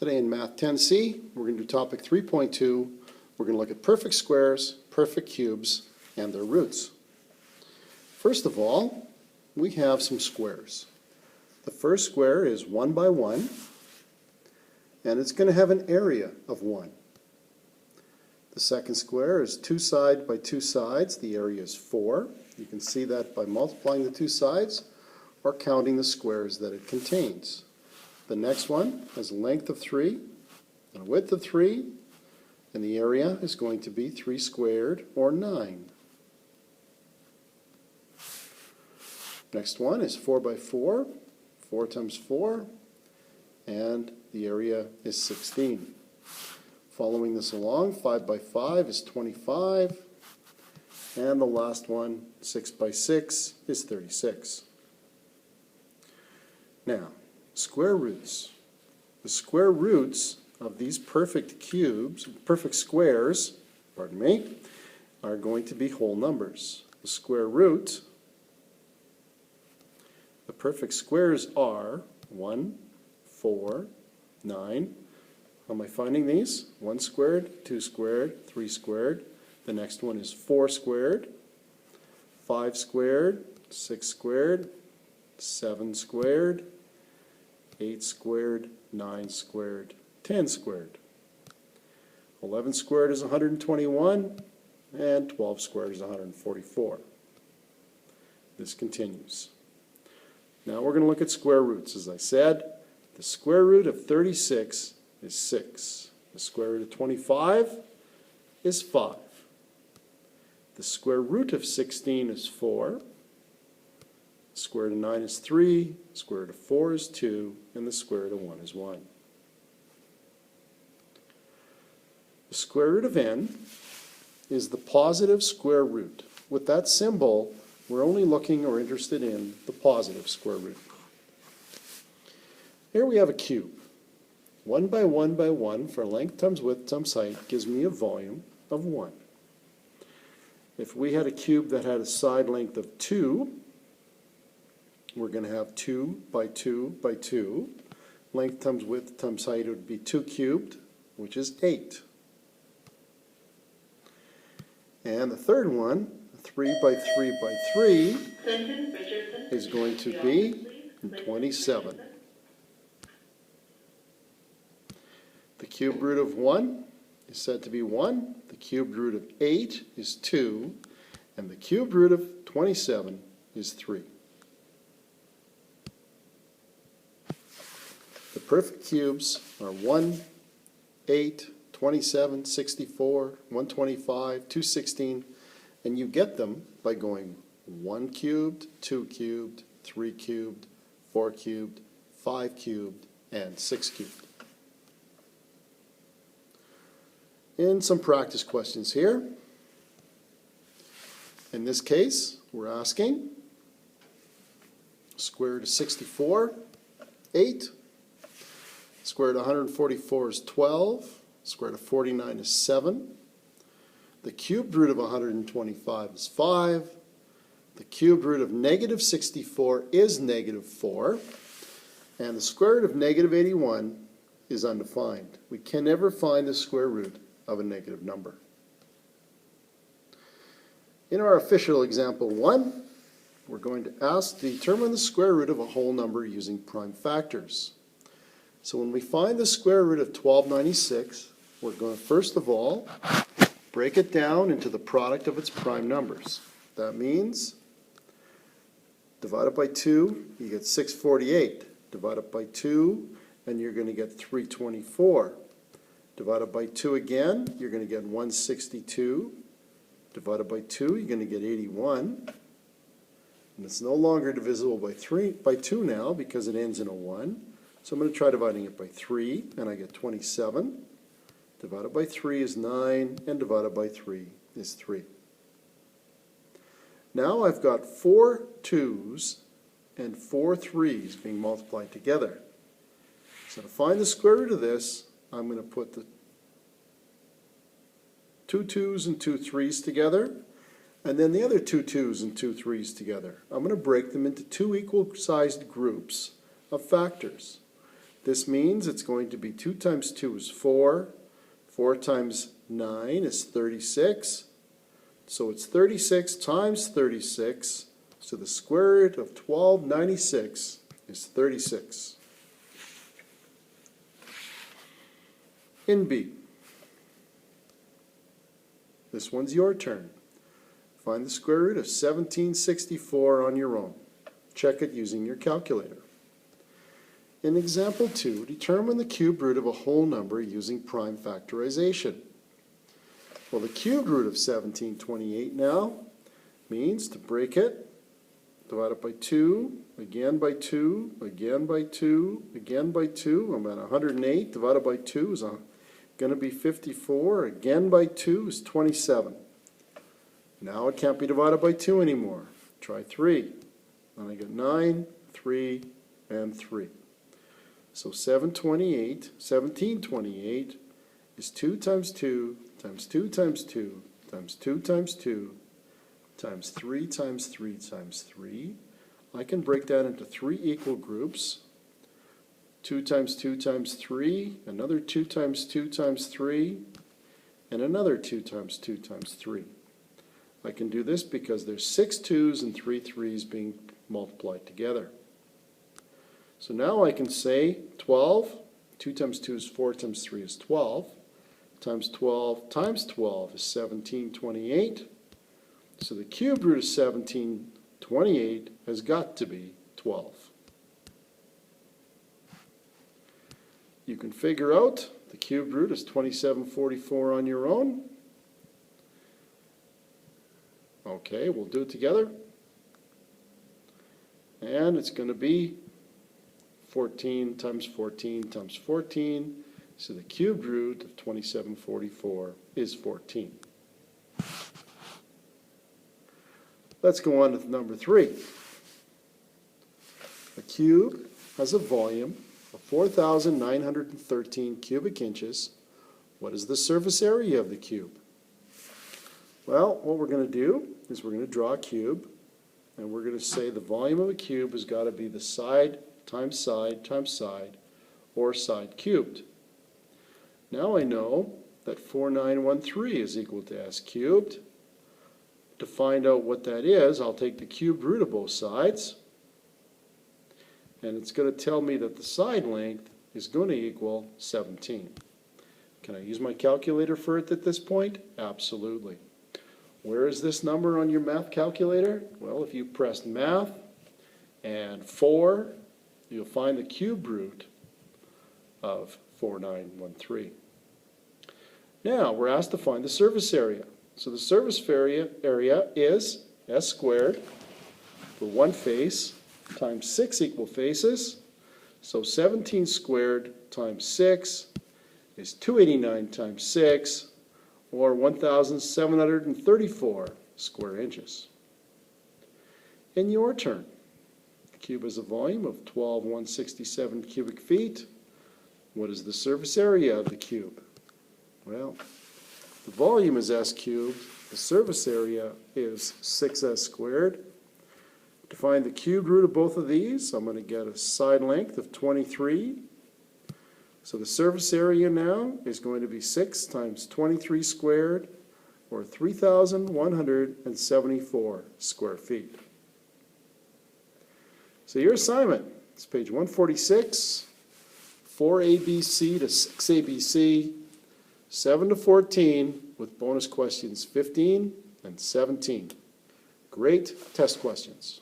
Today in Math 10C, we're going to do topic 3.2. We're going to look at perfect squares, perfect cubes, and their roots. First of all, we have some squares. The first square is 1 by 1, and it's going to have an area of 1. The second square is 2 sides by 2 sides. The area is 4. You can see that by multiplying the two sides or counting the squares that it contains. The next one has a length of 3 and a width of 3, and the area is going to be 3 squared, or 9. Next one is 4 by 4, 4 times 4, and the area is 16. Following this along, 5 by 5 is 25, and the last one, 6 by 6, is 36. Now, square roots. The square roots of these perfect cubes, perfect squares, are going to be whole numbers. The square root, the perfect squares are 1, 4, 9. How am I finding these? 1 squared, 2 squared, 3 squared. The next one is 4 squared, 5 squared, 6 squared, 7 squared, 8 squared, 9 squared, 10 squared. 11 squared is 121, and 12 squared is 144. This continues. Now we're going to look at square roots. As I said, the square root of 36 is 6. The square root of 25 is 5. The square root of 16 is 4. The square root of 9 is 3, the square root of 4 is 2, and the square root of 1 is 1. The square root of n is the positive square root. With that symbol, we're only looking or interested in the positive square root. Here we have a cube. 1 by 1 by 1 for length times width times height gives me a volume of 1. If we had a cube that had a side length of 2, we're going to have 2 by 2 by 2. Length times width times height would be 2 cubed, which is 8. And the third one, 3 by 3 by 3, is going to be 27. The cube root of 1 is said to be 1. The cube root of 8 is 2. And the cube root of 27 is 3. The perfect cubes are 1, 8, 27, 64, 125, 216, and you get them by going 1 cubed, 2 cubed, 3 cubed, 4 cubed, 5 cubed, and 6 cubed. And some practice questions here. In this case, we're asking square root of 64, 8. Square root of 144 is 12. Square root of 49 is 7. The cubed root of 125 is 5. The cubed root of negative 64 is negative 4. And the square root of negative 81 is undefined. We can never find the square root of a negative number. In our official example 1, we're going to ask to determine the square root of a whole number using prime factors. So when we find the square root of 1296, we're going to first of all break it down into the product of its prime numbers. That means divide it by 2, you get 648. Divide it by 2, and you're going to get 324. Divide it by 2 again, you're going to get 162. Divided by 2, you're going to get 81. And it's no longer divisible by 2 now because it ends in a 1. So I'm going to try dividing it by 3, and I get 27. Divided by 3 is 9, and divided by 3 is 3. Now I've got 4 2's and 4 3's being multiplied together. So to find the square root of this, I'm going to put the 2 2's and 2 3's together, and then the other 2 2's and 2 3's together. I'm going to break them into 2 equal-sized groups of factors. This means it's going to be 2 times 2 is 4. 4 times 9 is 36. So it's 36 times 36. So the square root of 1296 is 36. In B, this one's your turn. Find the square root of 1764 on your own. Check it using your calculator. In example 2, determine the cube root of a whole number using prime factorization. Well, the cube root of 1728 now means to break it, divide it by 2, again by 2, again by 2, again by 2. I'm at 108 divided by 2 is going to be 54. Again by 2 is 27. Now it can't be divided by 2 anymore. Try 3. Then I get 9, 3, and 3. So 1728 is 2 times 2 times 2 times 2 times 2 times 2 times 3 times 3 times 3. I can break that into 3 equal groups. 2 times 2 times 3, another 2 times 2 times 3, and another 2 times 2 times 3. I can do this because there's 6 2's and 3 3's being multiplied together. So now I can say 12, 2 times 2 is 4 times 3 is 12, times 12 times 12 is 1728. So the cube root of 1728 has got to be 12. You can figure out the cube root is 2744 on your own. Okay, we'll do it together. And it's going to be 14 times 14 times 14. So the cube root of 2744 is 14. Let's go on to number 3. A cube has a volume of 4,913 cubic inches. What is the surface area of the cube? Well, what we're going to do is we're going to draw a cube, and we're going to say the volume of a cube has got to be the side times side times side, or side cubed. Now I know that 4913 is equal to s cubed. To find out what that is, I'll take the cube root of both sides, and it's going to tell me that the side length is going to equal 17. Can I use my calculator for it at this point? Absolutely. Where is this number on your math calculator? Well, if you press math and 4, you'll find the cube root of 4913. Now, we're asked to find the surface area. So the surface area is s squared for one face times 6 equal faces. So 17 squared times 6 is 289 times 6, or 1,734 square inches. In your turn, the cube has a volume of 12,167 cubic feet. What is the surface area of the cube? Well, the volume is s cubed. The surface area is 6s squared. To find the cube root of both of these, I'm going to get a side length of 23. So the surface area now is going to be 6 times 23 squared, or 3,174 square feet. So your assignment is page 146, 4ABC to 6ABC, 7 to 14, with bonus questions 15 and 17. Great test questions.